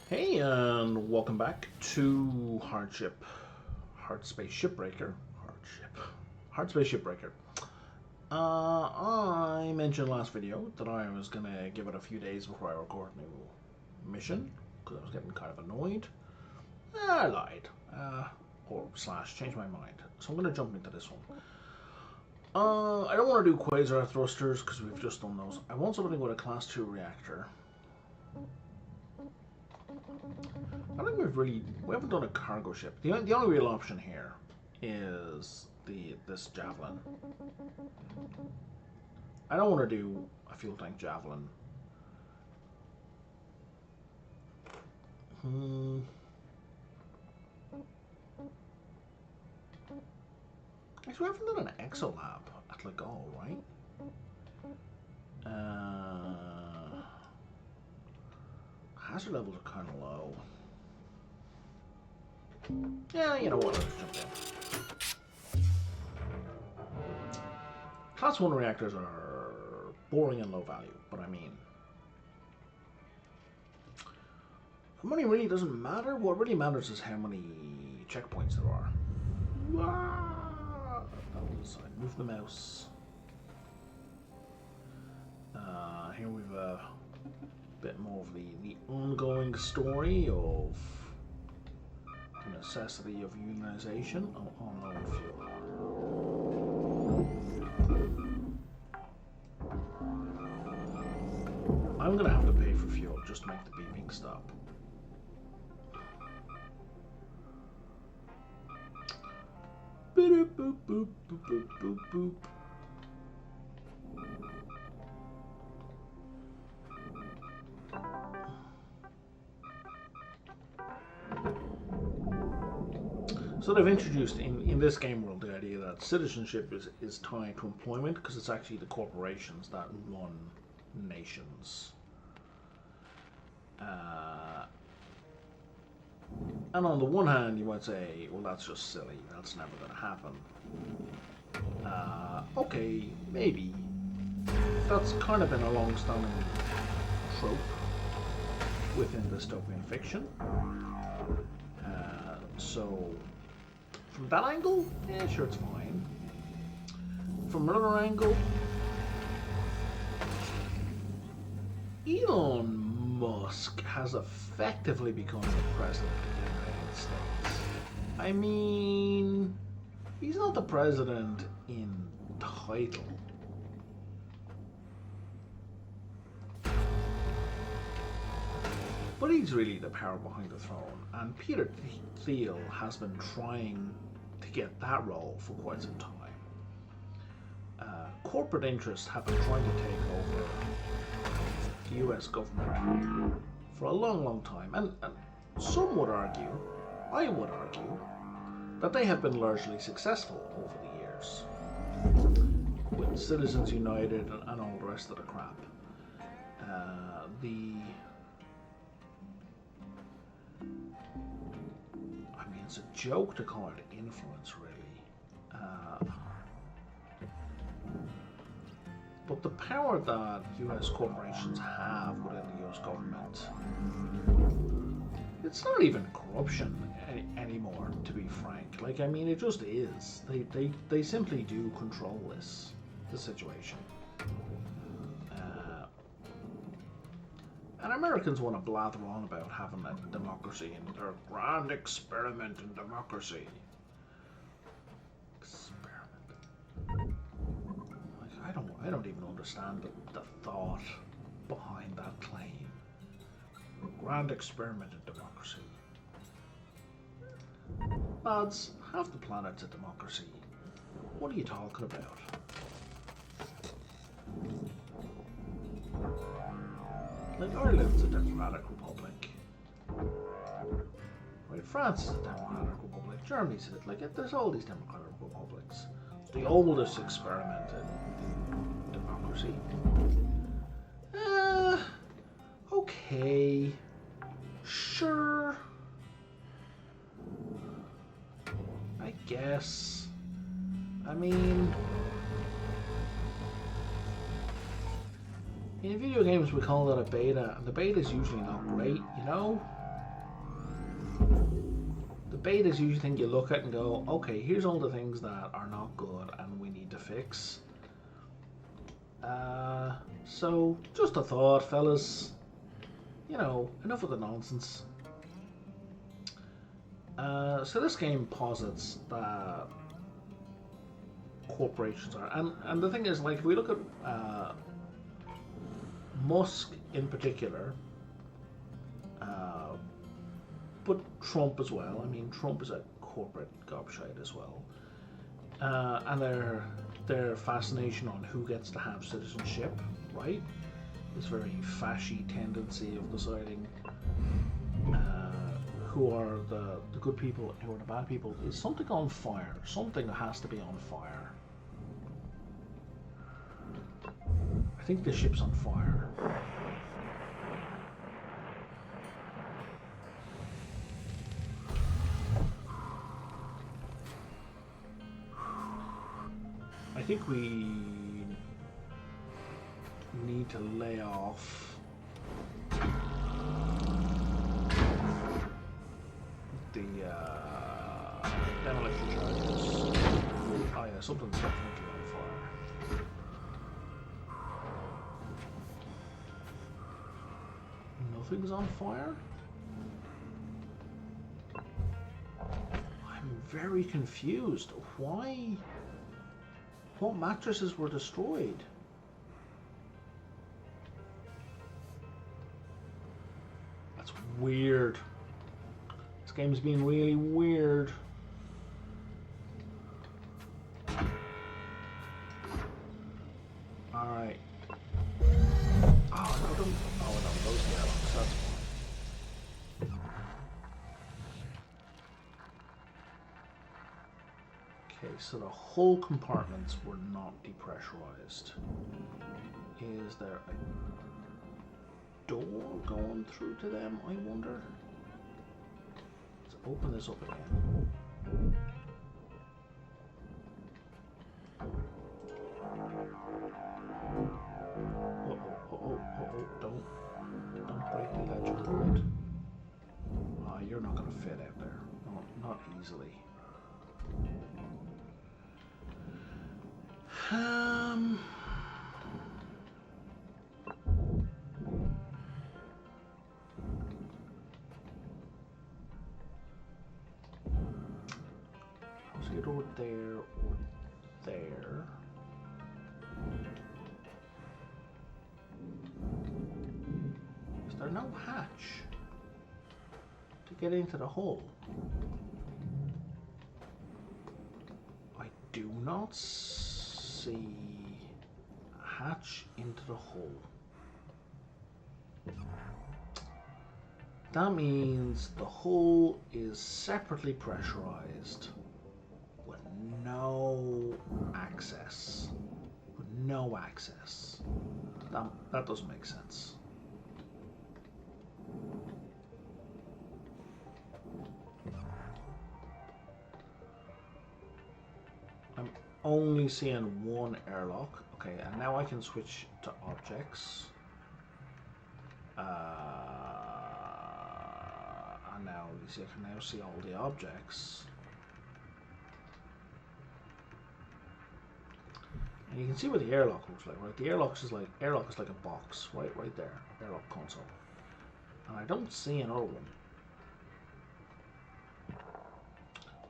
Hey, and welcome back to Hardspace Shipbreaker. Hardspace Shipbreaker. I mentioned last video that I was gonna give it a few days before I record a new mission because I was getting kind of annoyed. I lied, or slash changed my mind. So I'm gonna jump into this one. I don't want to do quasar thrusters because we've just done those. I want something with a class 2 reactor. I think we haven't done a cargo ship. The only real option here is this javelin. I don't want to do a fuel tank javelin. Actually, we haven't done an exolab at Legal, right? Hazard levels are kind of low. Yeah, you know what? Let's jump in. Class 1 reactors are boring and low value, but I mean, the money really doesn't matter. What really matters is how many checkpoints there are. I move the mouse. Here we've a bit more of the ongoing story of the necessity of unionization. Oh no, fuel. I'm gonna have to pay for fuel just to make the beeping stop. Boop boop boop boop boop boop boop. So they've introduced in this game world the idea that citizenship is tied to employment because it's actually the corporations that run nations. And on the one hand, you might say, well, that's just silly. That's never going to happen. Okay, maybe. That's kind of been a long-standing trope within dystopian fiction. So, from that angle, yeah, sure, it's fine. From another angle, Elon Musk has effectively become the president of the United States. I mean, he's not the president in title. But he's really the power behind the throne, and Peter Thiel has been trying to get that role for quite some time. Corporate interests have been trying to take over the US government for a long, long time, and some would argue, I would argue, that they have been largely successful over the years, with Citizens United and all the rest of the crap. It's a joke to call it influence, really. But the power that US corporations have within the US government, it's not even corruption anymore, to be frank. Like, I mean, it just is. They simply do control the situation. And Americans want to blather on about having a democracy and their grand experiment in democracy. Experiment. Like, I don't even understand the thought behind that claim. Grand experiment in democracy. Lads, half the planet's a democracy. What are you talking about? Like, Ireland's a democratic republic. Right, France is a democratic republic. Germany's like, there's all these democratic republics. The oldest experiment in democracy. Okay. Sure. I guess. I mean, in video games we call that a beta, and the beta is usually not great, you know? the beta is usually things you look at and go, okay, here's all the things that are not good and we need to fix. So just a thought, fellas. You know, enough of the nonsense. So this game posits that corporations are, and the thing is, like, if we look at Musk in particular, but Trump as well. I mean, Trump is a corporate gobshite as well, and their fascination on who gets to have citizenship, right? This very fashy tendency of deciding who are the good people, who are the bad people. Is something on fire? Something has to be on fire. I think the ship's on fire. I think we need to lay off the demolition charges. Oh yeah, something's definitely on fire. Nothing's on fire? I'm very confused. Why? What mattresses were destroyed? That's weird. This game's being really weird. Alright. Oh, no, don't. Oh, no, those airlocks. That's fine. Okay, so the whole compartments were not depressurized. Is there a door going through to them, I wonder? Let's open this up again. Don't break the ledge of the lid. Ah, you're not going to fit out there. No, not easily. Let's get over there or there. Is there no hatch to get into the hull? I do not see a hatch into the hull. That means the hull is separately pressurized with no access. With no access. That doesn't make sense. I'm only seeing one airlock. Okay, and now I can switch to objects. And now you see, I can now see all the objects. And you can see what the airlock looks like, right? The airlock is like a box, right there, airlock console. And I don't see another one.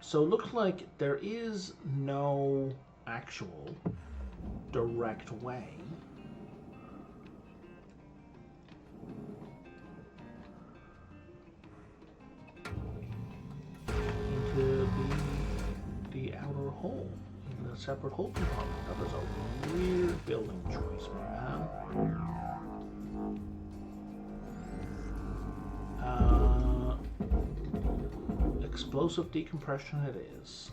So it looks like there is no actual direct way into the outer hull, in a separate hull compartment. That is a weird building choice, man. Explosive decompression it is.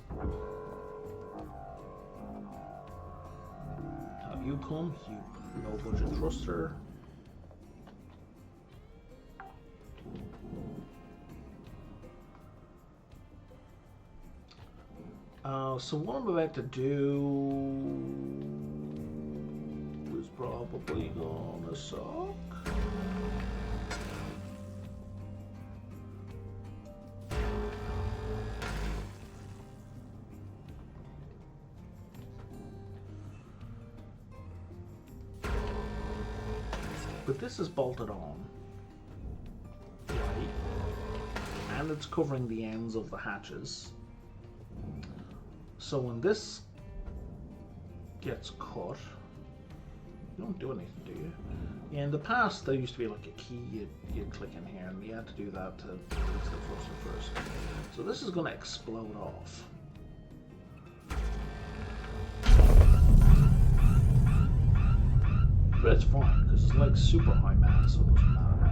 Have you come, you low budget thruster? So what I'm about to do is probably gonna suck. this is bolted on, right, and it's covering the ends of the hatches. So when this gets cut, you don't do anything, do you? Yeah, in the past, there used to be like a key you'd click in here, and you had to do that to fix the first. So this is going to explode off. But it's fine, because it's like super high mass, so it doesn't matter.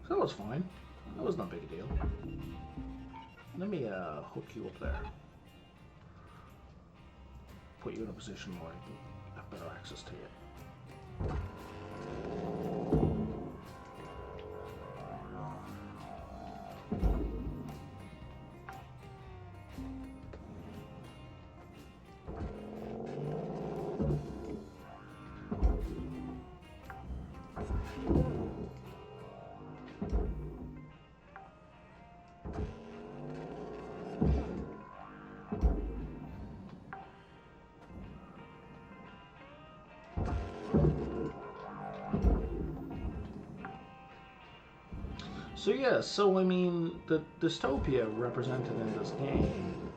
So that was fine. That was not big a deal. Let me hook you up there. Put you in a position where I can have better access to you. So yeah, so I mean, the dystopia represented in this game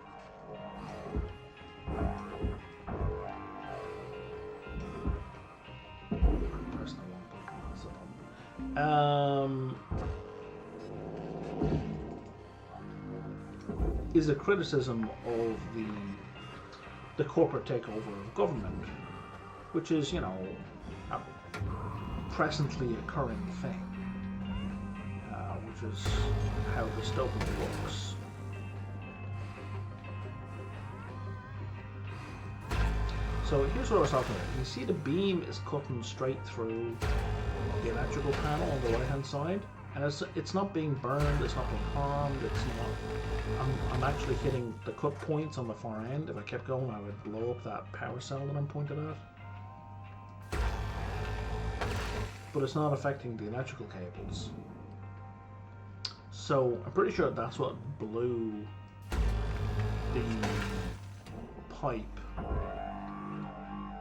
is a criticism of the corporate takeover of government, which is, you know, a presently occurring thing. Which is how dystopia works. So here's what I was talking about. You see the beam is cutting straight through the electrical panel on the right hand side, and it's not being burned, it's not being harmed, it's not. I'm actually hitting the cut points on the far end. If I kept going, I would blow up that power cell that I'm pointed at. But it's not affecting the electrical cables. So I'm pretty sure that's what blew the pipe,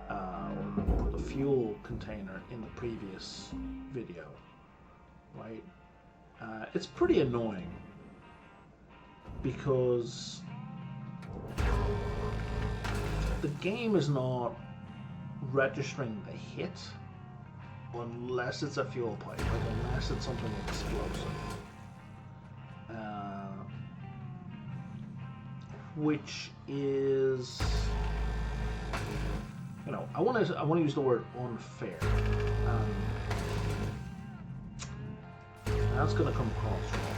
or the fuel container in the previous video, right? It's pretty annoying because the game is not registering the hit unless it's a fuel pipe, like unless it's something explosive. Which is, you know, I want to use the word unfair. That's going to come across wrong,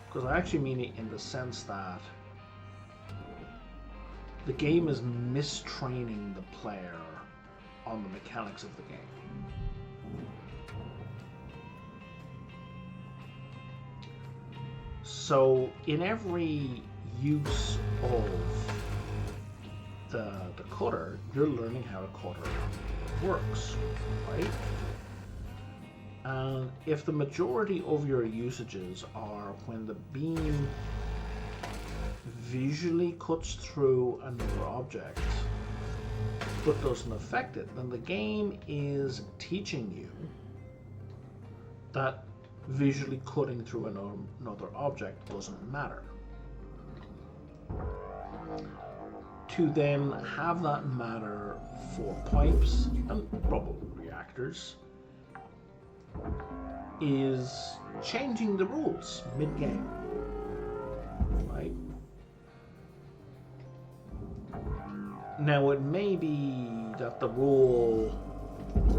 because I actually mean it in the sense that the game is mistraining the player on the mechanics of the game. So in every use of the cutter, you're learning how the cutter works, right? And if the majority of your usages are when the beam visually cuts through another object but doesn't affect it, then the game is teaching you that visually cutting through another object doesn't matter. To then have that matter for pipes and probably reactors is changing the rules mid-game, right? Now it may be that the rule,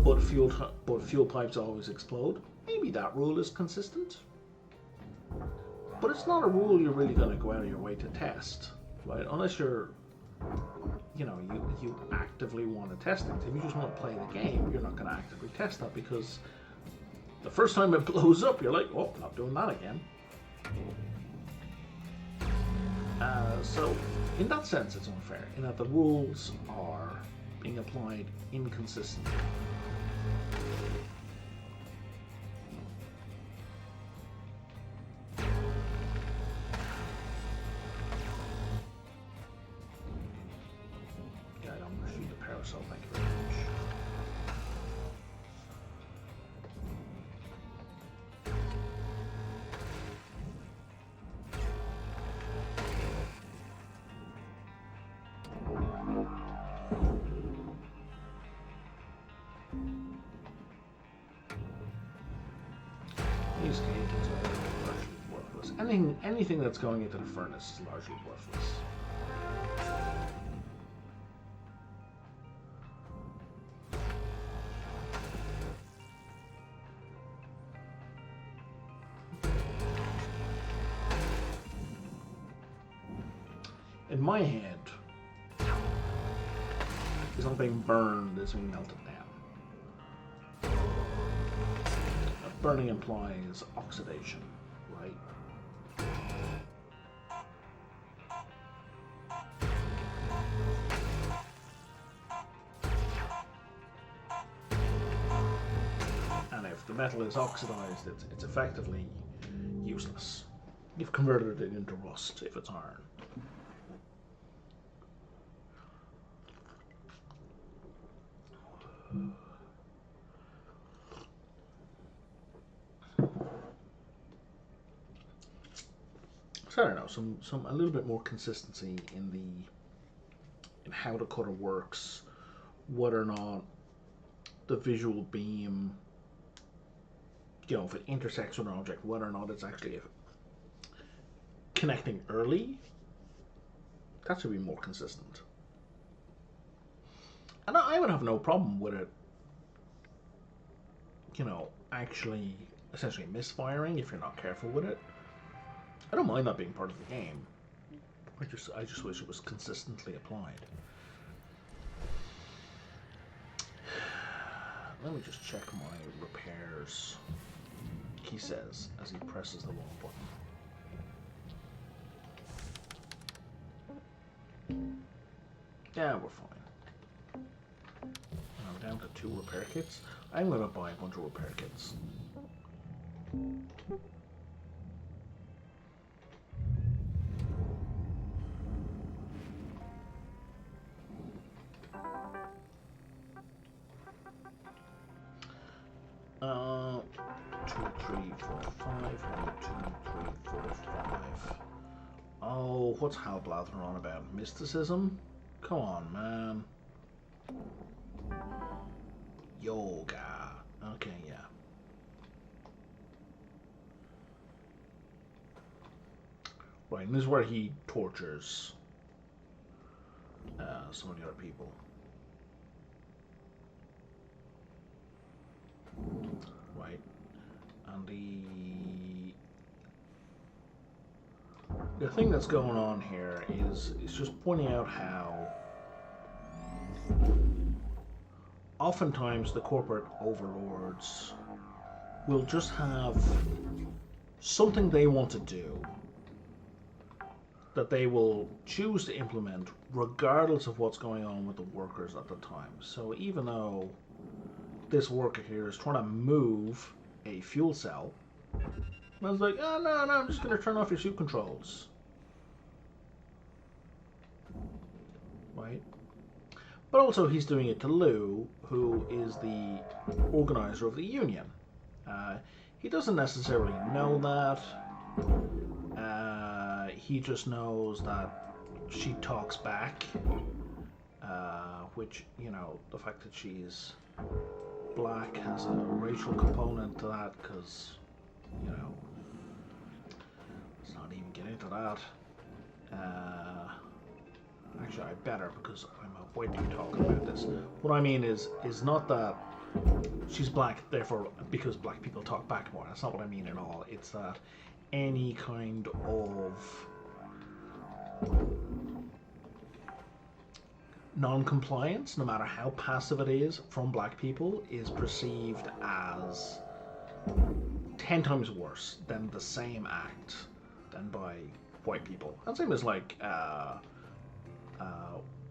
but fuel pipes always explode. Maybe that rule is consistent, but it's not a rule you're really going to go out of your way to test, right? Unless you're, you know, you actively want to test it. If you just want to play the game, you're not going to actively test that, because the first time it blows up, you're like, oh, not doing that again. So in that sense, it's unfair, in that the rules are being applied inconsistently. so thank you very much. These cables are largely worthless. Anything that's going into the furnace is largely worthless. In my head, it's not being burned, it's being melted down. Burning implies oxidation, right? And if the metal is oxidized, it's effectively useless. You've converted it into rust if it's iron. So I don't know, a little bit more consistency in how the cutter works, whether or not the visual beam, you know, if it intersects with an object, whether or not it's actually connecting early. That should be more consistent. And I would have no problem with it, you know, actually essentially misfiring if you're not careful with it. I don't mind that being part of the game. I just wish it was consistently applied. Let me just check my repairs, he says as he presses the wrong button. Yeah, we're fine. I'm down to 2 repair kits. I'm going to buy a bunch of repair kits. Two, three, four, five. 1, 2, 3, 4, 5. Oh, what's Hal Blather on about? Mysticism? Come on, man. Yoga. Okay, yeah. Right, and this is where he tortures some of the other people. Right, and the thing that's going on here is just pointing out how oftentimes the corporate overlords will just have something they want to do that they will choose to implement regardless of what's going on with the workers at the time. So even though this worker here is trying to move a fuel cell, I was like, oh, no, I'm just going to turn off your suit controls. Right? But also he's doing it to Lou, who is the organizer of the union. He doesn't necessarily know that. He just knows that she talks back, which, you know, the fact that she's black has a racial component to that, because, you know, let's not even get into that. Actually, I better, because I'm avoiding talking about this. What I mean is not that she's black, therefore, because black people talk back more. That's not what I mean at all. It's that any kind of non-compliance, no matter how passive it is, from black people is perceived as 10 times worse than the same act done by white people. And same as like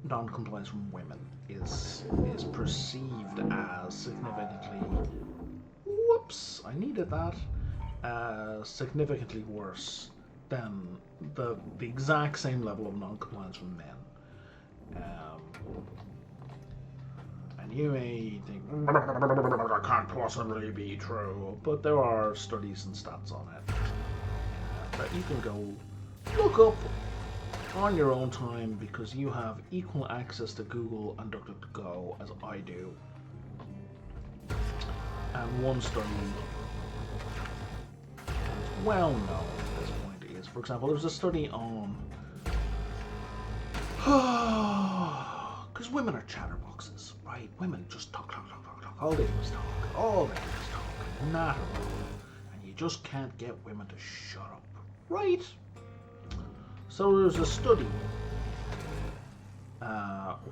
non-compliance from women is perceived as significantly, whoops, I needed that, significantly worse than the exact same level of non-compliance from men. you may think, that can't possibly be true, but there are studies and stats on it that you can go look up on your own time because you have equal access to Google and DuckDuckGo as I do. And one study that's well known at this point is, for example, there's a study on because women are chatterboxes, right? Women just talk. All they do is talk. Not and you just can't get women to shut up, right? So there's a study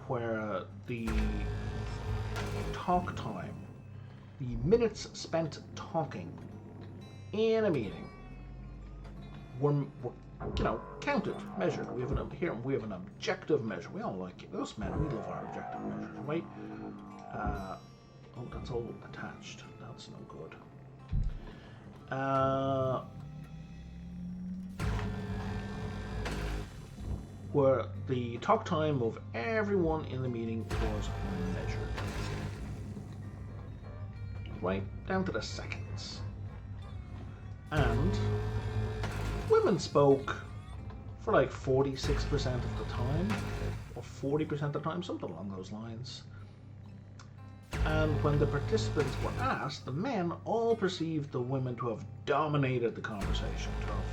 where the talk time, the minutes spent talking in a meeting, were counted, measured. We have an objective measure. We all like it. Us men, we love our objective measures, right? Oh, that's all attached. That's no good. Where the talk time of everyone in the meeting was measured. Right down to the seconds. And women spoke for like 46% of the time, or 40% of the time, something along those lines. And when the participants were asked, the men all perceived the women to have dominated the conversation, to have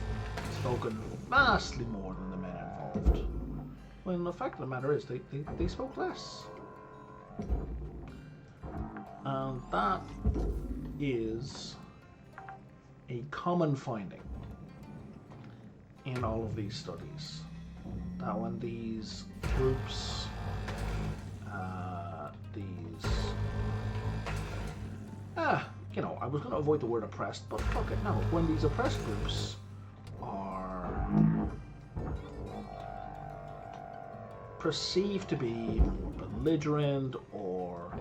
spoken vastly more than the men involved. When the fact of the matter is, they spoke less. And that is a common finding in all of these studies. That when these groups, I was going to avoid the word oppressed, but fuck it, no. When these oppressed groups are perceived to be more belligerent or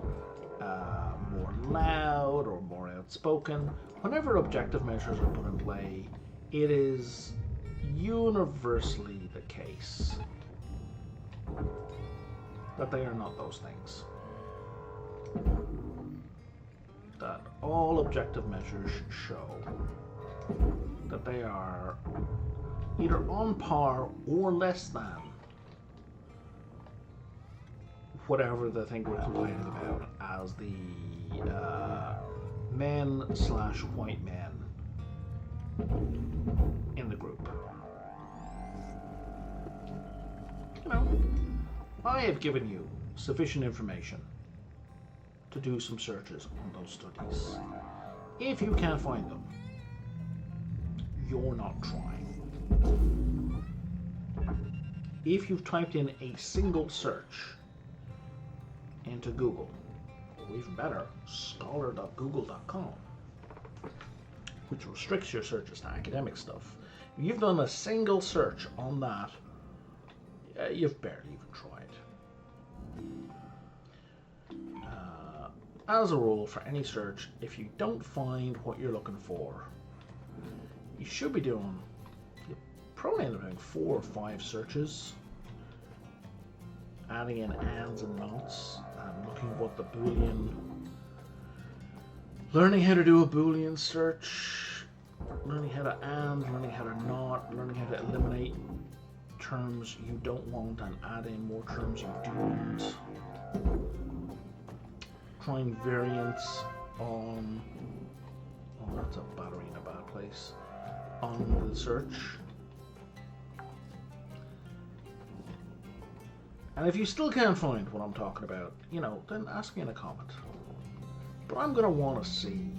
more loud or more outspoken, whenever objective measures are put in play, it is universally the case that they are not those things. That all objective measures show that they are either on par or less than whatever the thing we're complaining about as the men/white men in the group. I have given you sufficient information to do some searches on those studies. If you can't find them, you're not trying. If you've typed in a single search into Google, or even better, scholar.google.com, which restricts your searches to academic stuff, if you've done a single search on that, you've barely even tried. As a rule, for any search, if you don't find what you're looking for, you should be doing, you probably end up doing 4 or 5 searches, adding in ands and nots, and looking what the Boolean, learning how to do a Boolean search, learning how to and, learning how to not, learning how to eliminate terms you don't want and add in more terms you do want. Trying variants on, oh, that's a battery in a bad place, on the search. And if you still can't find what I'm talking about, then ask me in a comment. But I'm going to want to see,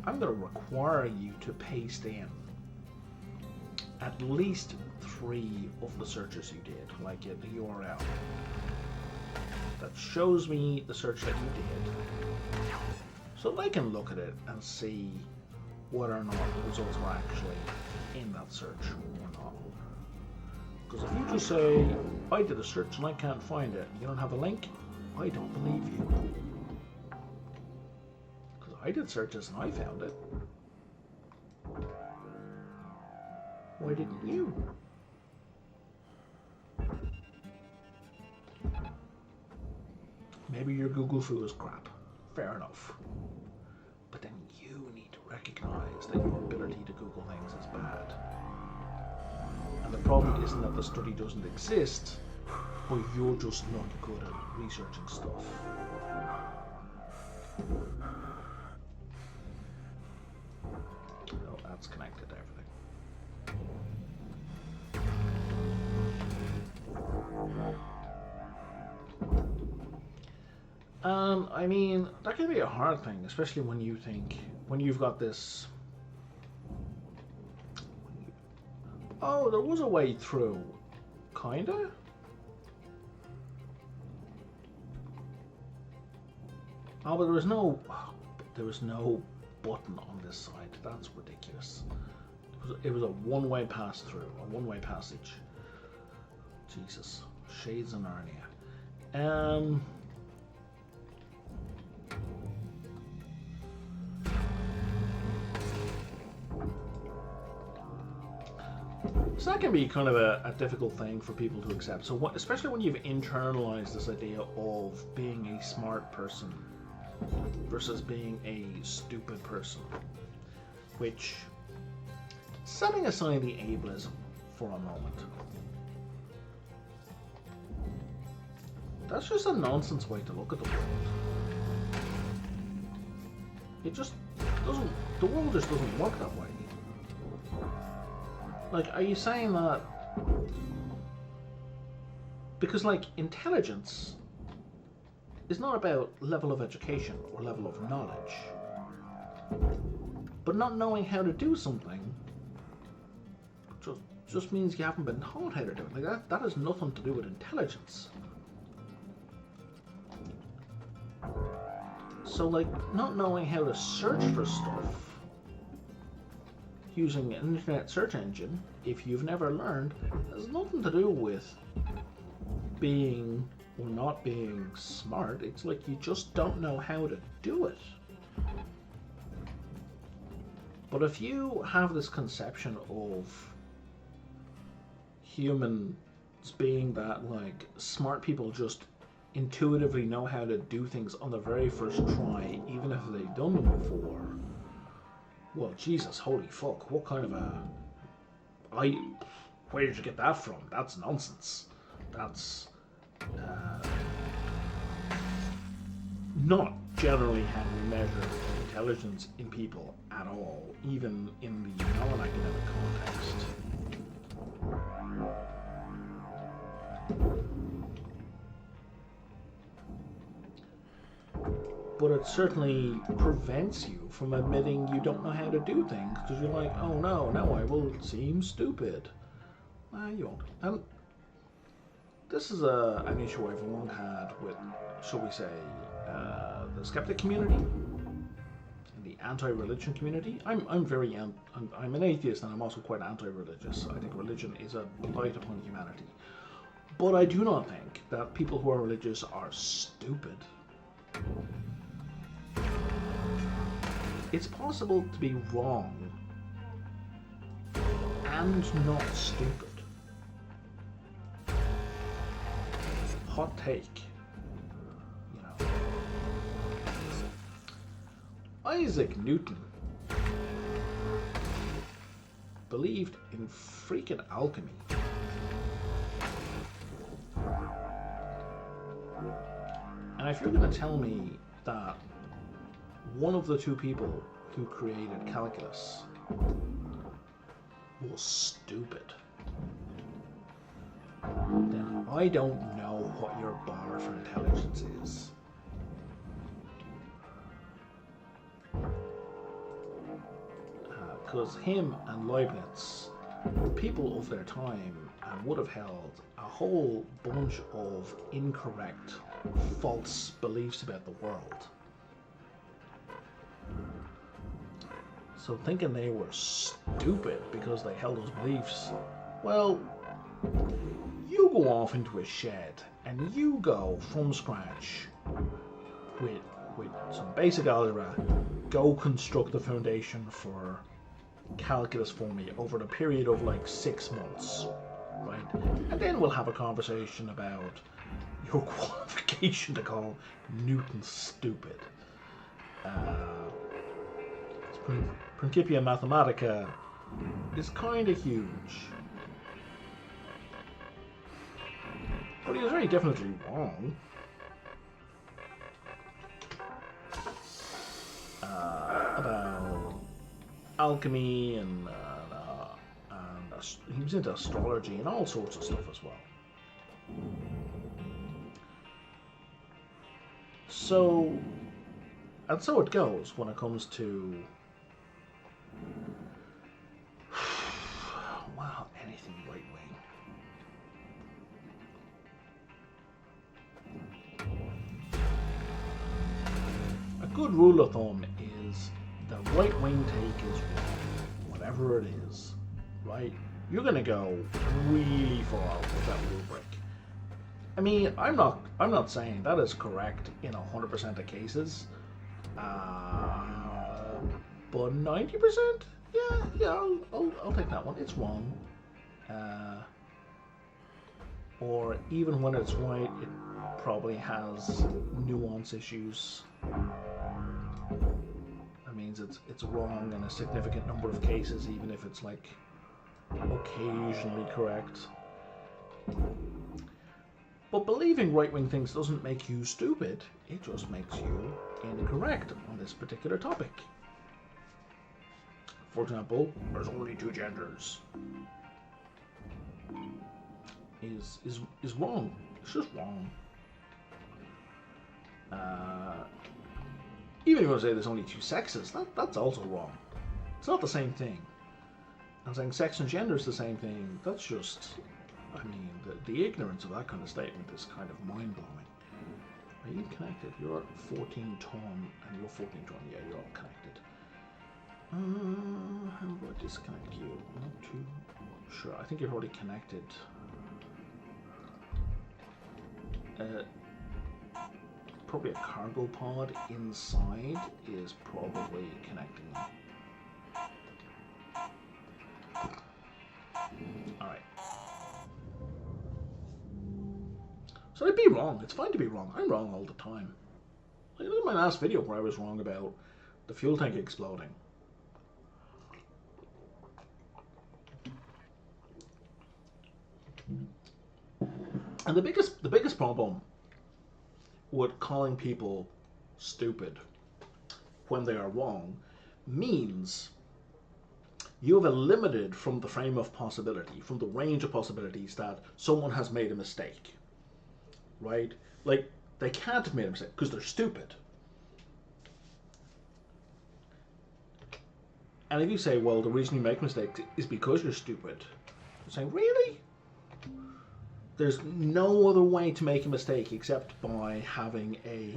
I'm going to require you to paste in at least 3 of the searches you did, like the URL. That shows me the search that you did, so I can look at it and see whether or not the results were actually in that search or not. Because if you just say, I did a search and I can't find it, you don't have a link, I don't believe you. Because I did searches and I found it. Why didn't you? Maybe your Google foo is crap. Fair enough. But then you need to recognize that your ability to Google things is bad. And the problem isn't that the study doesn't exist, but you're just not good at researching stuff. Oh, that's connected to everything. I mean, that can be a hard thing, especially when you've got this. Oh, there was a way through, kinda. Oh, but there was no button on this side. That's ridiculous. It was a one-way pass through, a one-way passage. Jesus, shades of Narnia. So that can be kind of a difficult thing for people to accept. So especially when you've internalized this idea of being a smart person versus being a stupid person, which, setting aside the ableism for a moment, that's just a nonsense way to look at the world. It just doesn't, the world just doesn't work that way. Like, are you saying that because, like, intelligence is not about level of education or level of knowledge, but not knowing how to do something just means you haven't been taught how to do it. Like, that has nothing to do with intelligence. So, like, not knowing how to search for stuff using an internet search engine, if you've never learned, has nothing to do with being or not being smart. It's like you just don't know how to do it. But if you have this conception of humans being that, like, smart people just intuitively know how to do things on the very first try, even if they've done them before, well, Jesus, holy fuck, what kind of where did you get that from? That's nonsense. That's not generally how we measure intelligence in people at all, even in the non-academic context. But it certainly prevents you from admitting you don't know how to do things, because you're like, oh no, now I will seem stupid. You won't. And this is an issue I've long had with, shall we say, the skeptic community, the anti-religion community. I'm an atheist, and I'm also quite anti-religious. I think religion is a blight upon humanity. But I do not think that people who are religious are stupid. It's possible to be wrong and not stupid. Hot take, you know. Isaac Newton believed in freaking alchemy. And if you're going to tell me that one of the two people who created calculus was stupid, then I don't know what your bar for intelligence is. Because him and Leibniz were people of their time and would have held a whole bunch of incorrect, false beliefs about the world. So thinking they were stupid because they held those beliefs, well, you go off into a shed and you go from scratch with some basic algebra, go construct the foundation for calculus for me over the period of like 6 months, right? And then we'll have a conversation about your qualifications citation to call Newton stupid. Principia Mathematica is kind of huge. But he was very definitely wrong. About alchemy and he was into astrology and all sorts of stuff as well. So it goes when it comes to well, anything right wing. A good rule of thumb is the right wing take is wrong, whatever it is, right? You're going to go really far with that rubric. I mean, I'm not saying that is correct in 100% of cases, but 90%, yeah, I'll take that one. It's wrong, or even when it's right, it probably has nuance issues. That means it's wrong in a significant number of cases, even if it's like occasionally correct. But believing right-wing things doesn't make you stupid, it just makes you incorrect on this particular topic. For example, there's only two genders. Is wrong. It's just wrong. Even if you say there's only two sexes, that's also wrong. It's not the same thing. I'm saying sex and gender is the same thing. That's just, I mean, the ignorance of that kind of statement is kind of mind-blowing. Are you connected? You're 14 ton and you're 14 ton. Yeah, you're all connected. How do I disconnect you? I'm not too sure. I think you're already connected. Probably a cargo pod inside is probably connecting them. Alright. So I'd be wrong. It's fine to be wrong. I'm wrong all the time. Like, look at my last video where I was wrong about the fuel tank exploding. And the biggest problem with calling people stupid when they are wrong means you have eliminated from the frame of possibility, from the range of possibilities, that someone has made a mistake, right? Like, they can't have made a mistake because they're stupid. And if you say, well, the reason you make mistakes is because you're stupid, you're saying, really? There's no other way to make a mistake except by having a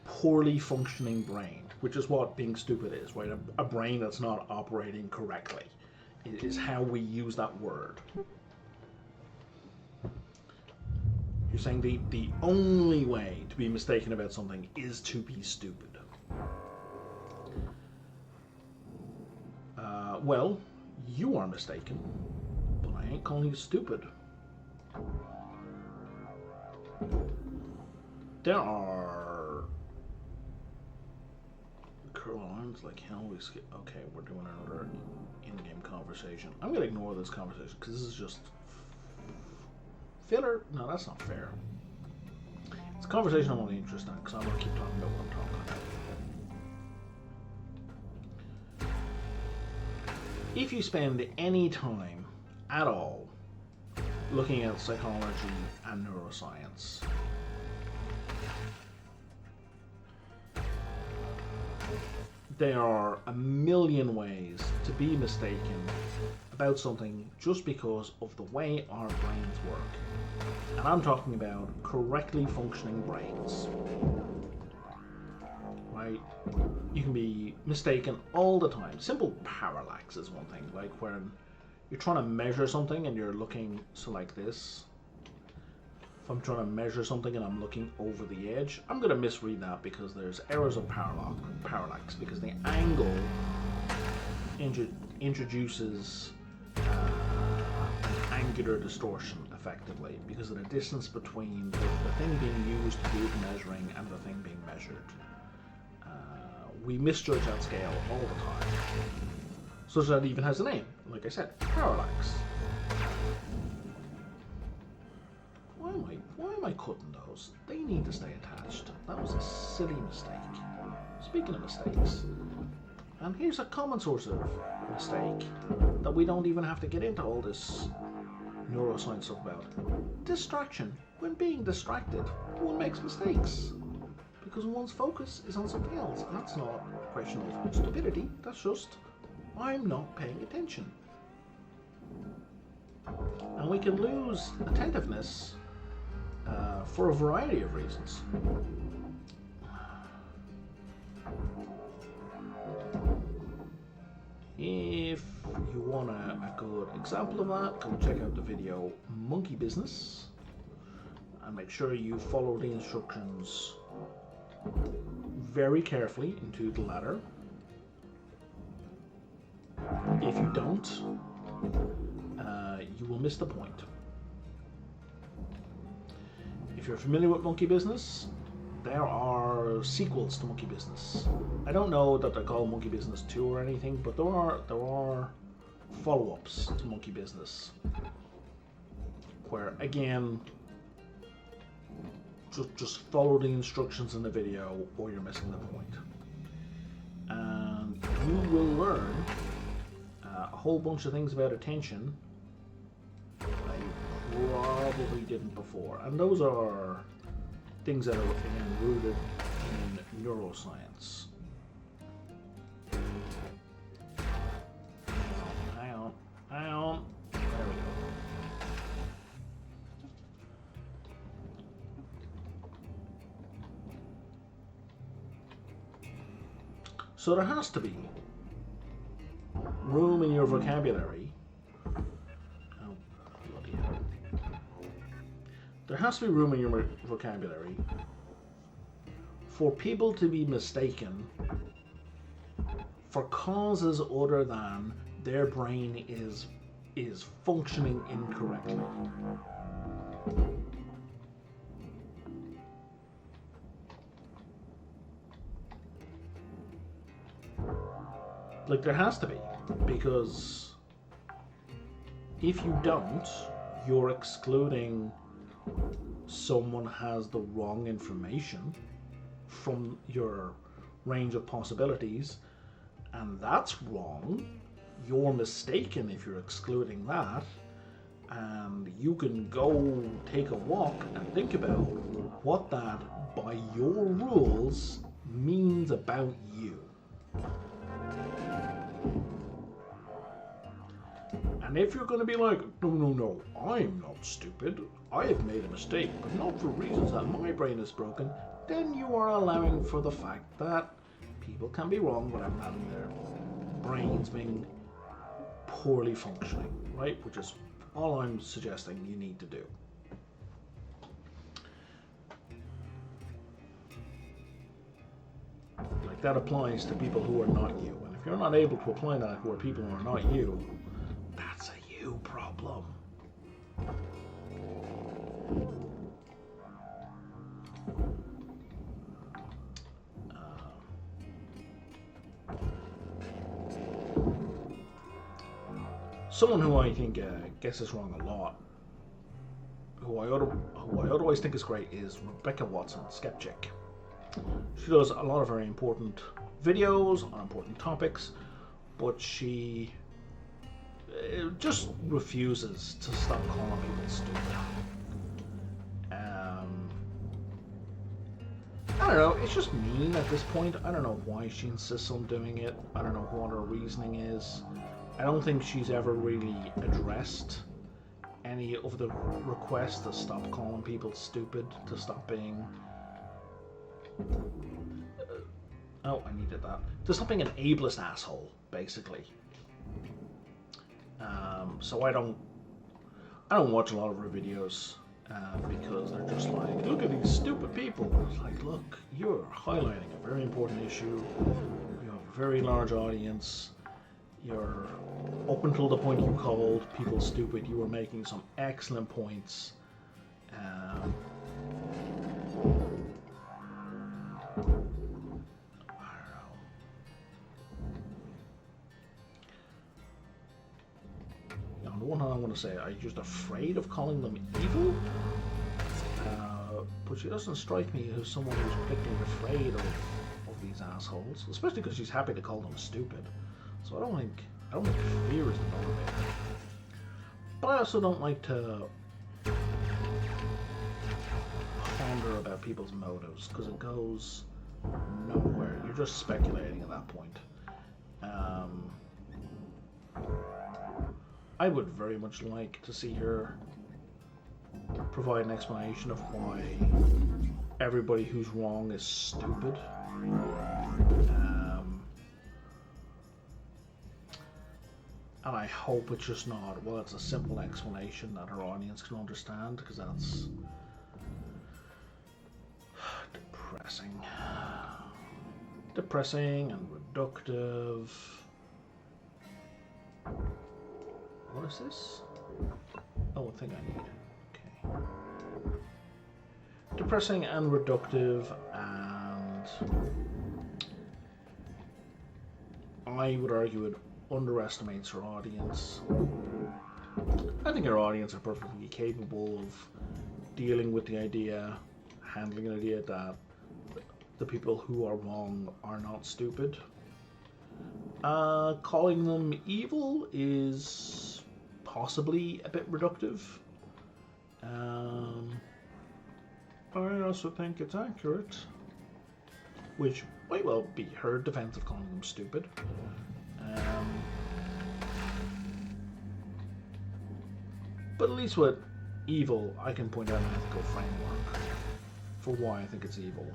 poorly functioning brain, which is what being stupid is, right? A brain that's not operating correctly is how we use that word. You're saying the only way to be mistaken about something is to be stupid. Well, you are mistaken, but I ain't calling you stupid. There are curl arms like hell. Okay, we're doing another in-game conversation. I'm gonna ignore this conversation because this is just filler. No, that's not fair. It's a conversation I'm only interested in because I want to keep talking about what I'm talking about. If you spend any time at all looking at psychology and neuroscience, there are a million ways to be mistaken about something just because of the way our brains work. And I'm talking about correctly functioning brains. Right? You can be mistaken all the time. Simple parallax is one thing, like when you're trying to measure something and you're looking, so like this. If I'm trying to measure something and I'm looking over the edge, I'm going to misread that because there's errors of parallax because the angle introduces an angular distortion effect. effectively because of the distance between the thing being used to do the measuring and the thing being measured. We misjudge that scale all the time, such that it even has a name. Like I said, parallax. Why am I cutting those? They need to stay attached. That was a silly mistake. Speaking of mistakes, and here's a common source of mistake that we don't even have to get into all this neuroscience stuff about. Distraction. When being distracted, one makes mistakes. Because one's focus is on something else. And that's not a question of stupidity, that's just, I'm not paying attention. And we can lose attentiveness for a variety of reasons. If you want a good example of that, go check out the video Monkey Business and make sure you follow the instructions very carefully into the ladder. If you don't, you will miss the point. If you're familiar with Monkey Business, there are sequels to Monkey Business. I don't know that they're called Monkey Business 2 or anything, but there are follow-ups to Monkey Business where, again, just follow the instructions in the video or you're missing the point. And you will learn a whole bunch of things about attention that you probably didn't before. And those are things that are, again, rooted in neuroscience. Hang on. There we go. So there has to be room in your vocabulary. Oh, bloody hell. There has to be room in your vocabulary for people to be mistaken for causes other than their brain is functioning incorrectly. Like, there has to be, because if you don't, you're excluding someone has the wrong information from your range of possibilities, and that's wrong. You're mistaken if you're excluding that, and you can go take a walk and think about what that, by your rules, means about you. And if you're going to be like, no, I'm not stupid, I have made a mistake, but not for reasons that my brain is broken, then you are allowing for the fact that people can be wrong without having their brains being poorly functioning, right? Which is all I'm suggesting you need to do. Like, that applies to people who are not you. And if you're not able to apply that who are people who are not you, that's a you problem. Someone who I think gets this wrong a lot, who I otherwise think is great, is Rebecca Watson, Skeptic. She does a lot of very important videos on important topics, but she just refuses to stop calling people stupid. I don't know, it's just mean at this point. I don't know why she insists on doing it. I don't know what her reasoning is. I don't think she's ever really addressed any of the requests to stop calling people stupid, to stop being... oh, I needed that. To stop being an ableist asshole, basically. So I don't watch a lot of her videos because they're just like, look at these stupid people. It's like, look, you're highlighting a very important issue. You have a very large audience. You're up until the point you called people stupid. You were making some excellent points. I don't know. On the one hand, I want to say I'm just afraid of calling them evil, but she doesn't strike me as someone who's particularly afraid of these assholes, especially because she's happy to call them stupid. So I don't think fear is the motivator. But I also don't like to ponder about people's motives because it goes nowhere. You're just speculating at that point. I would very much like to see her provide an explanation of why everybody who's wrong is stupid. And I hope it's just not, well, it's a simple explanation that her audience can understand, because that's depressing. Depressing and reductive. What is this? Oh, a thing I need. Okay. Depressing and reductive, and I would argue it underestimates her audience. I think her audience are perfectly capable of dealing with the idea, handling an idea that the people who are wrong are not stupid. Calling them evil is possibly a bit reductive. I also think it's accurate, which might well be her defense of calling them stupid. But at least with evil, I can point out an ethical framework for why I think it's evil.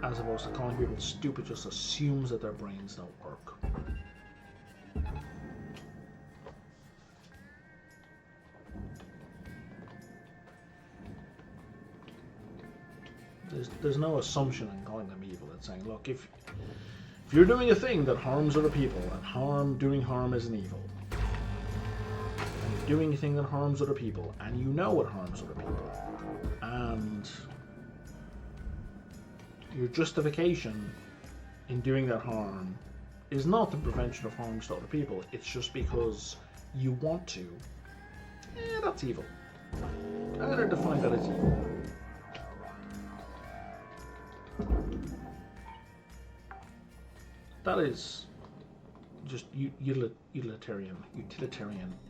As opposed to calling people stupid just assumes that their brains don't work. There's no assumption in calling them evil. It's saying, look, if you're doing a thing that harms other people, and doing harm isn't evil, and you're doing a thing that harms other people, and you know it harms other people, and your justification in doing that harm is not the prevention of harms to other people, it's just because you want to, that's evil. I'm going to define that as evil. That is just utilitarian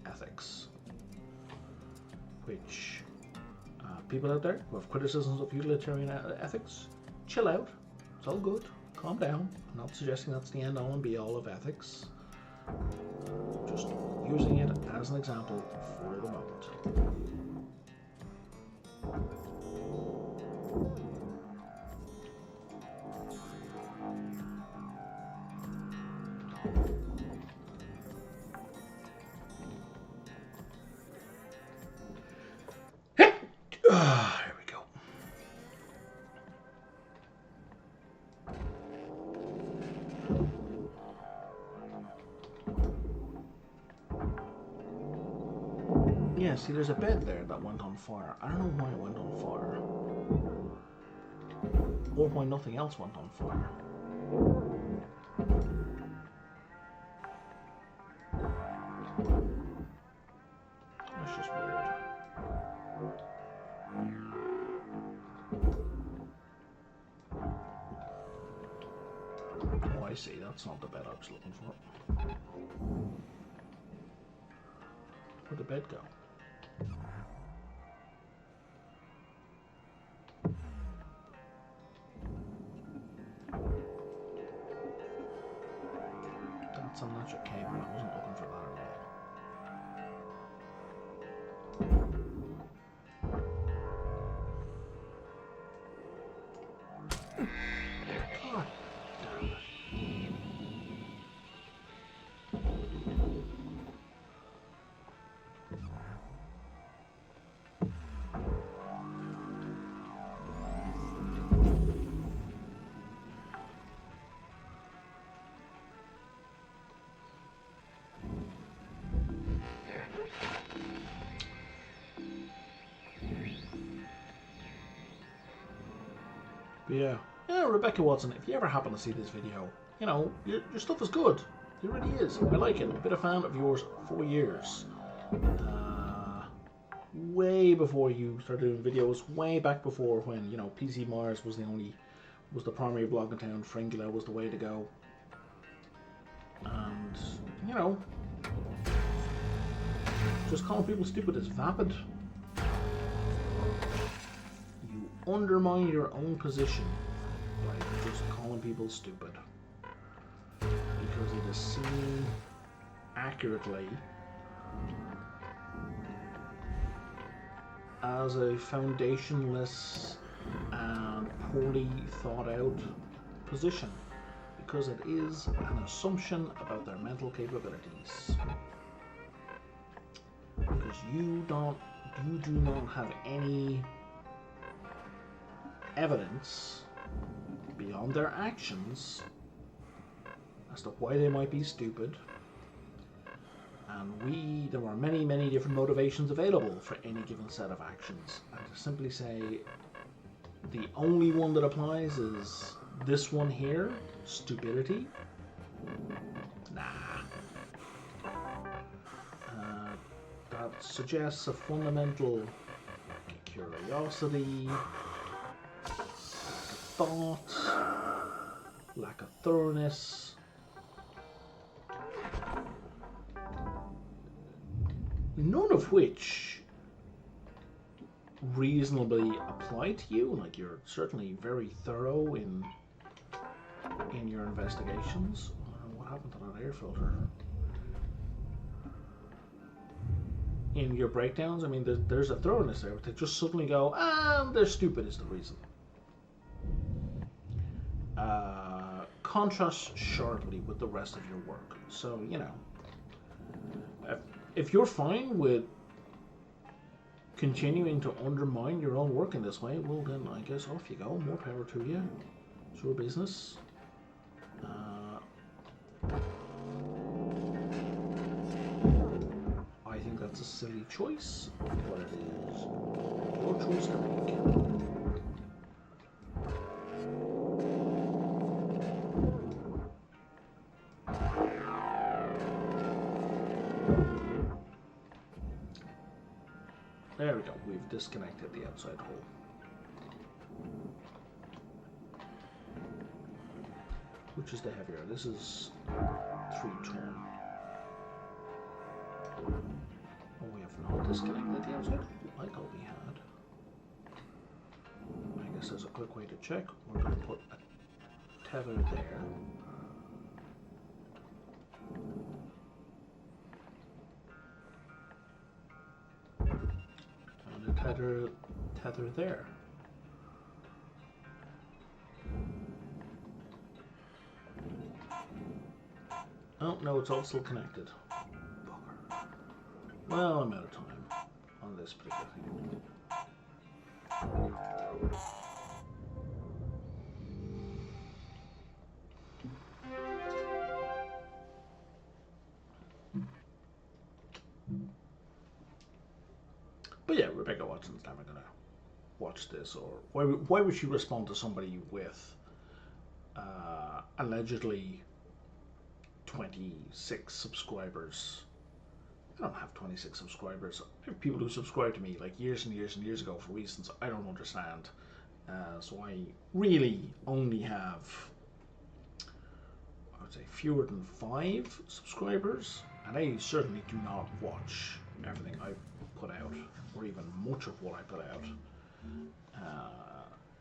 ethics, which people out there who have criticisms of utilitarian ethics, chill out. It's all good. Calm down. I'm not suggesting that's the end all and be all of ethics. Just using it as an example for the moment. Here we go. Yeah, see, there's a bed there that went on fire. I don't know why it went on fire. Or why nothing else went on fire. That's just weird. Oh, I see. That's not the bed I was looking for. Where'd the bed go? That's an electric cable. I wasn't looking for that at all. God damn it. Yeah. Yeah, Rebecca Watson, if you ever happen to see this video, you know, your stuff is good. It really is. I like it. Been a fan of yours for years. Way before you started doing videos, way back before when, you know, PC Mars was the primary blog in town, Fringula was the way to go. And, you know, just calling people stupid is vapid. You undermine your own position by just calling people stupid. Because it is seen accurately as a foundationless and poorly thought out position. Because it is an assumption about their mental capabilities. Because you do not have any evidence beyond their actions as to why they might be stupid. And there are many, many different motivations available for any given set of actions. And to simply say the only one that applies is this one here, stupidity, nah. That suggests a fundamental lack of curiosity, lack of thought, lack of thoroughness. None of which reasonably apply to you. Like, you're certainly very thorough in your investigations. What happened to that air filter? In your breakdowns, I mean, there's a thoroughness there, but they just suddenly go, they're stupid is the reason. Contrasts sharply with the rest of your work. So, you know, if you're fine with continuing to undermine your own work in this way, well then I guess off you go. More power to you. It's your business. I think that's a silly choice, but it is your choice to make. There we go, we've disconnected the outside hole. Which is the heavier? This is 3 ton. Oh, we have not disconnected the outside hole. I thought we had. I guess there's a quick way to check. We're going to put a tether there. And a tether there. Oh, no, it's all still connected. Bugger. Well, I'm out of time on this particular thing. But yeah, Rebecca Watson's never going to watch this, or why would she respond to somebody with allegedly 26 subscribers? I don't have 26 subscribers. I have people who subscribe to me like years and years and years ago for reasons I don't understand. So I really only have, I would say, fewer than 5 subscribers, and I certainly do not watch everything I put out, or even much of what I put out.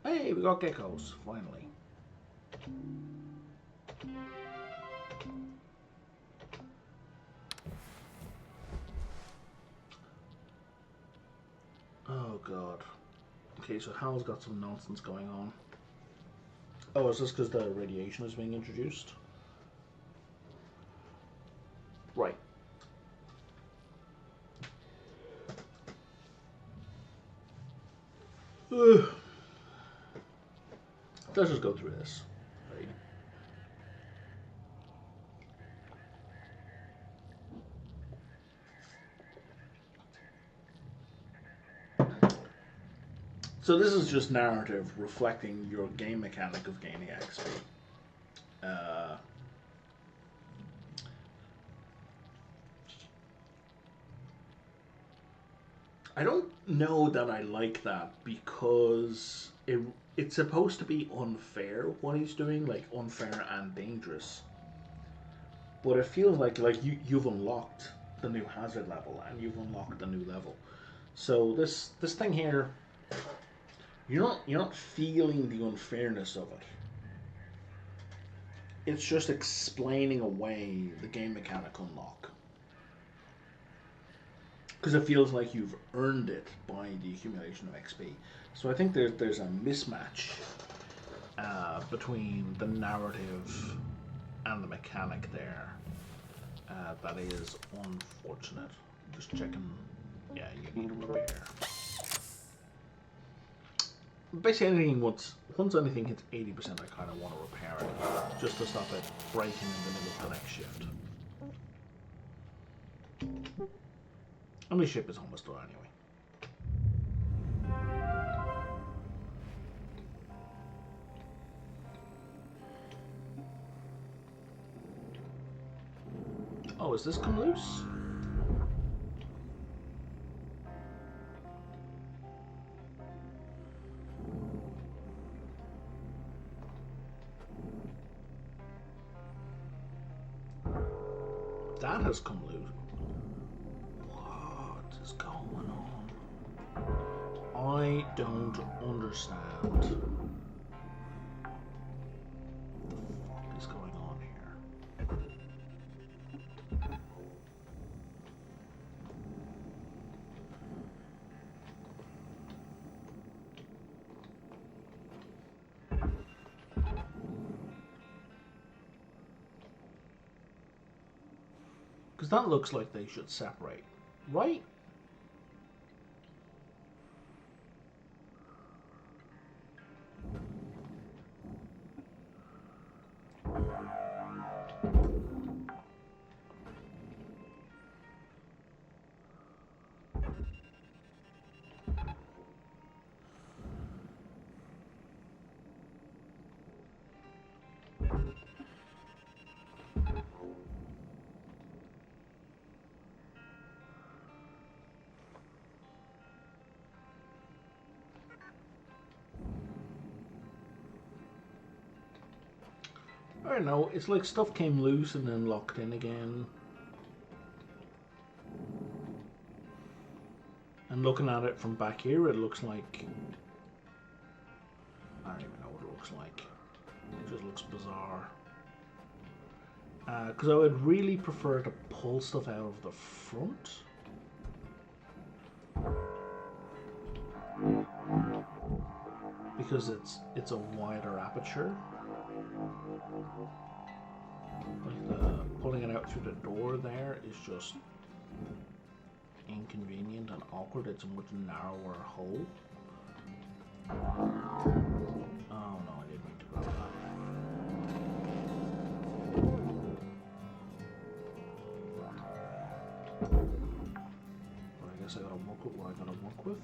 Hey, we got geckos, finally. Oh god. Okay, so Hal's got some nonsense going on. Oh, is this because the radiation is being introduced? Right. Let's just go through this. Right. So this is just narrative reflecting your game mechanic of gaining XP. I don't know that I like that because it's supposed to be unfair what he's doing, like unfair and dangerous. But it feels like you've unlocked the new hazard level and you've unlocked the new level. So this thing here, you're not feeling the unfairness of it. It's just explaining away the game mechanic unlock. Because it feels like you've earned it by the accumulation of XP. So I think there's a mismatch between the narrative and the mechanic there. That is unfortunate. Just checking. Yeah, you need a repair. Basically, anything once anything hits 80%, I kind of want to repair it, just to stop it breaking in the middle of the next shift. And my ship is almost done anyway. Oh, has this come loose? That has come loose. What is going on? I don't understand. What the fuck is going on here? Because that looks like they should separate, right? I don't know, it's like stuff came loose and then locked in again. And looking at it from back here, it looks like... I don't even know what it looks like. It just looks bizarre. Because I would really prefer to pull stuff out of the front. Because it's a wider aperture. Like pulling it out through the door there is just inconvenient and awkward. It's a much narrower hole. Oh no, I didn't mean to grab that. But I guess I gotta work with what I gotta work with.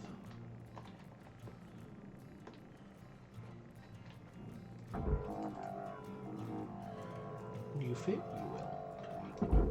Do you fit? You will. Okay.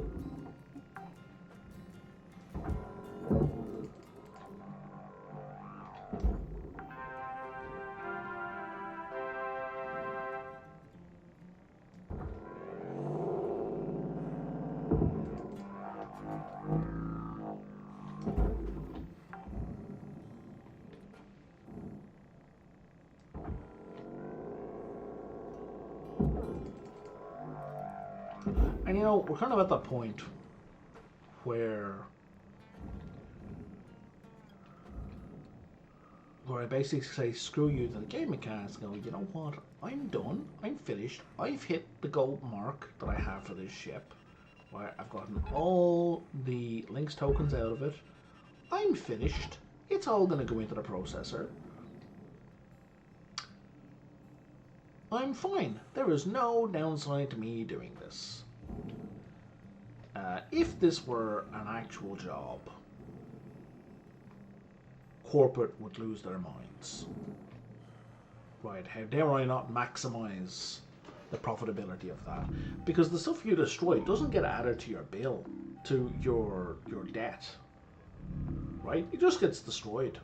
And you know, we're kind of at that point where I basically say, screw you to the game mechanics, go, you know what, I'm done, I'm finished, I've hit the gold mark that I have for this ship, right? I've gotten all the links tokens out of it, I'm finished, it's all going to go into the processor. I'm fine, there is no downside to me doing this. If this were an actual job, corporate would lose their minds. Right, how dare I not maximize the profitability of that? Because the stuff you destroy doesn't get added to your bill, to your debt. Right? It just gets destroyed.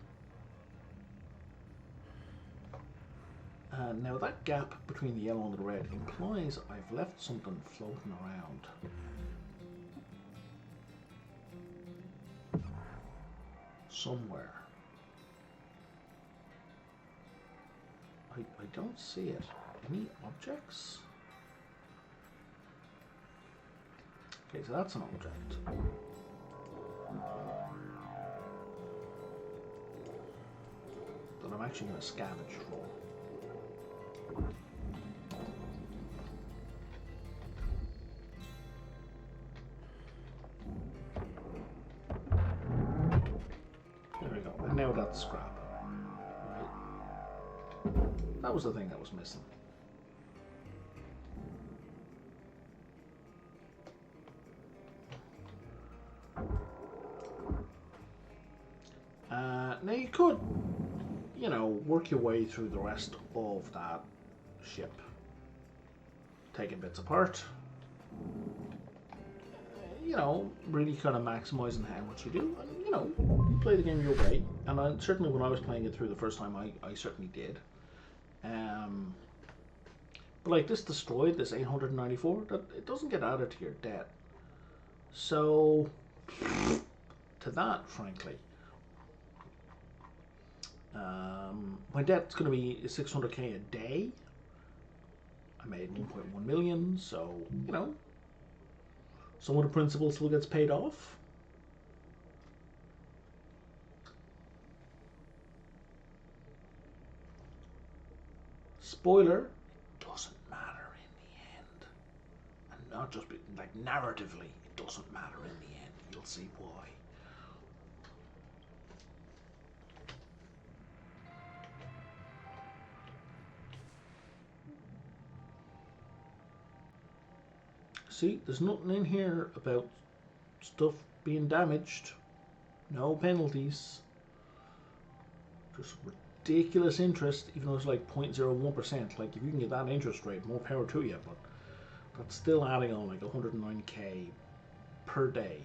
Now that gap between the yellow and the red implies I've left something floating around. Somewhere. I don't see it. Any objects? Okay, so that's an object. That I'm actually going to scavenge for. There we go. And now that's scrap. That was the thing that was missing. Now you could, you know, work your way through the rest of that ship, taking bits apart, you know, really kind of maximizing how much you do, and you know, you play the game your way. And certainly when I was playing it through the first time, I certainly did. But like this destroyed, this 894, that it doesn't get added to your debt. So to that, frankly, my debt's going to be 600k a day. I made 1.1 million, so you know, some of the principal still gets paid off. Spoiler, it doesn't matter in the end. And not just like narratively, it doesn't matter in the end. You'll see why. See, there's nothing in here about stuff being damaged. No penalties. Just ridiculous interest, even though it's like 0.01%. Like, if you can get that interest rate, more power to you, but that's still adding on like 109k per day,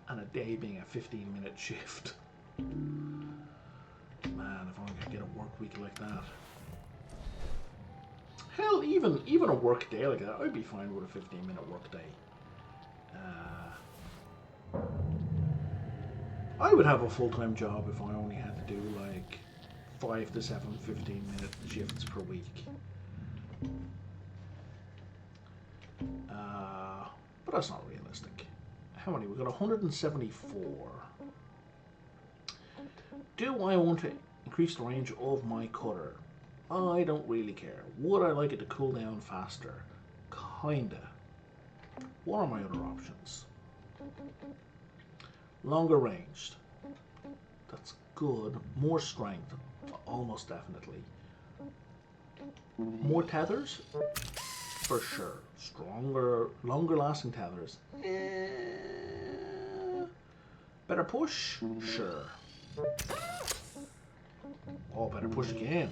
and a day being a 15-minute shift. Man, if only I could get a work week like that. Hell, even a work day like that, I'd be fine with a 15-minute work day. I would have a full-time job if I only had to do like 5 to 7 15-minute shifts per week. But that's not realistic. How many? We've got 174. Do I want to increase the range of my cutter? I don't really care. Would I like it to cool down faster? Kinda. What are my other options? Longer ranged. That's good. More strength. Almost definitely. More tethers? For sure. Stronger, longer lasting tethers. Better push? Sure. Oh, better push again.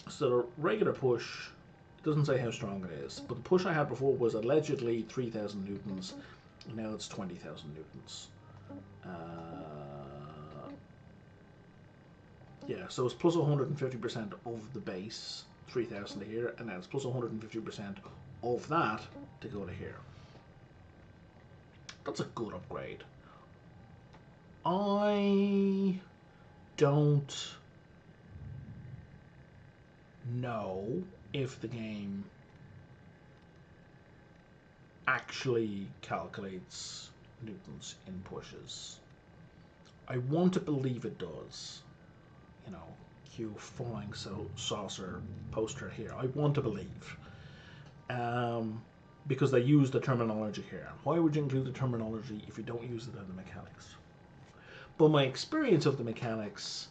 So the regular push, it doesn't say how strong it is, but the push I had before was allegedly 3,000 newtons, and now it's 20,000 newtons. Yeah, so it's plus 150% of the base, 3,000 to here, and then it's plus 150% of that to go to here. That's a good upgrade. I don't know if the game actually calculates newtons in pushes. I want to believe it does. You know, cue flying saucer poster here. I want to believe. Because they use the terminology here. Why would you include the terminology if you don't use it in the mechanics? But my experience of the mechanics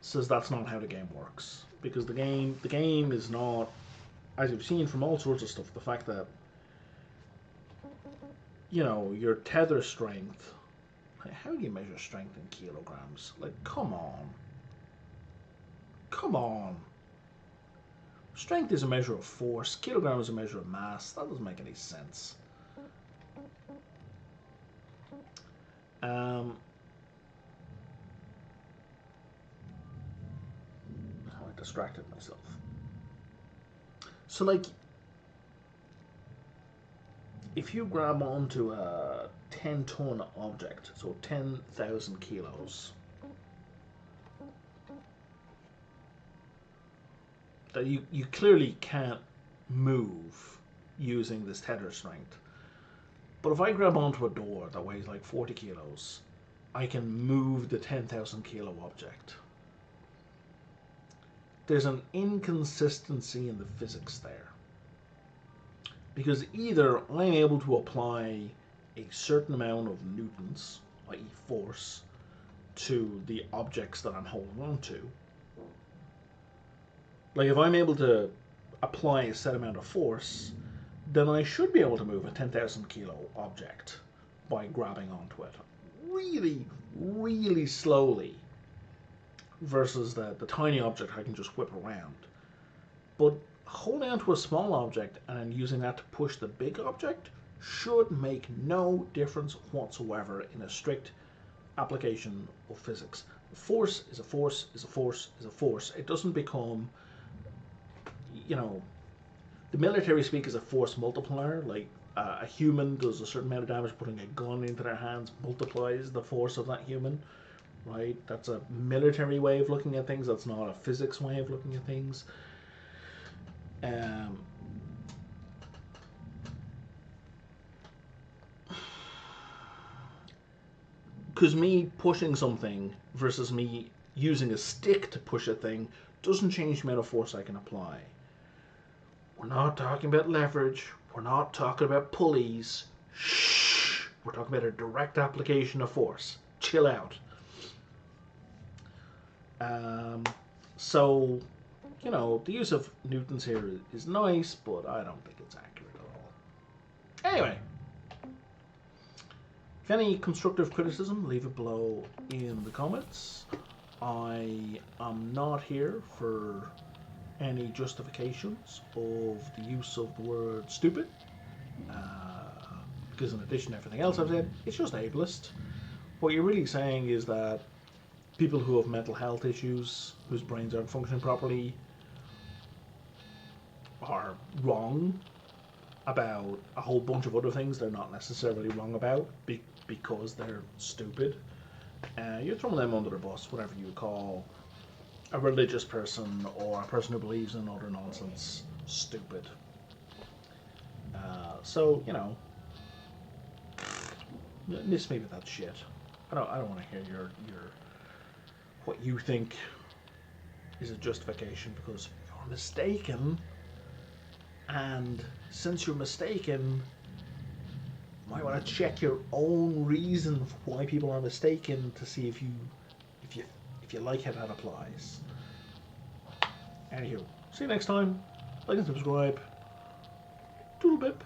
says that's not how the game works. Because the game is not, as you've seen from all sorts of stuff, the fact that you know, your tether strength. How do you measure strength in kilograms? Like, come on. Come on. Strength is a measure of force. Kilogram is a measure of mass. That doesn't make any sense. I distracted myself. So, like, if you grab onto a 10-ton object, so 10,000 kilos, that you clearly can't move using this tether strength. But if I grab onto a door that weighs like 40 kilos, I can move the 10,000 kilo object. There's an inconsistency in the physics there. Because either I'm able to apply a certain amount of newtons, i.e. force, to the objects that I'm holding on to. Like if I'm able to apply a set amount of force, then I should be able to move a 10,000 kilo object by grabbing onto it really, really slowly versus the tiny object I can just whip around. But holding onto a small object and then using that to push the big object should make no difference whatsoever in a strict application of physics. Force is a force, is a force, is a force. It doesn't become, you know, the military speak is a force multiplier. Like a human does a certain amount of damage, putting a gun into their hands multiplies the force of that human, right? That's a military way of looking at things. That's not a physics way of looking at things. Because me pushing something versus me using a stick to push a thing doesn't change the amount of force I can apply. We're not talking about leverage. We're not talking about pulleys. Shh. We're talking about a direct application of force. Chill out. So, you know, the use of newtons here is nice, but I don't think it's accurate at all. Anyway, if any constructive criticism, leave it below in the comments. I am not here for any justifications of the use of the word stupid, because in addition to everything else I've said, it's just ableist. What you're really saying is that people who have mental health issues, whose brains aren't functioning properly, are wrong about a whole bunch of other things they're not necessarily wrong about because they're stupid. You're throwing them under the bus, whatever you call a religious person or a person who believes in other nonsense stupid. So, you know, miss me with that shit. I don't want to hear your what you think is a justification, because you're mistaken. And since you're mistaken, you might want to check your own reason for why people are mistaken to see if you like how that applies. Anywho, see you next time. Like and subscribe. Doodle bip.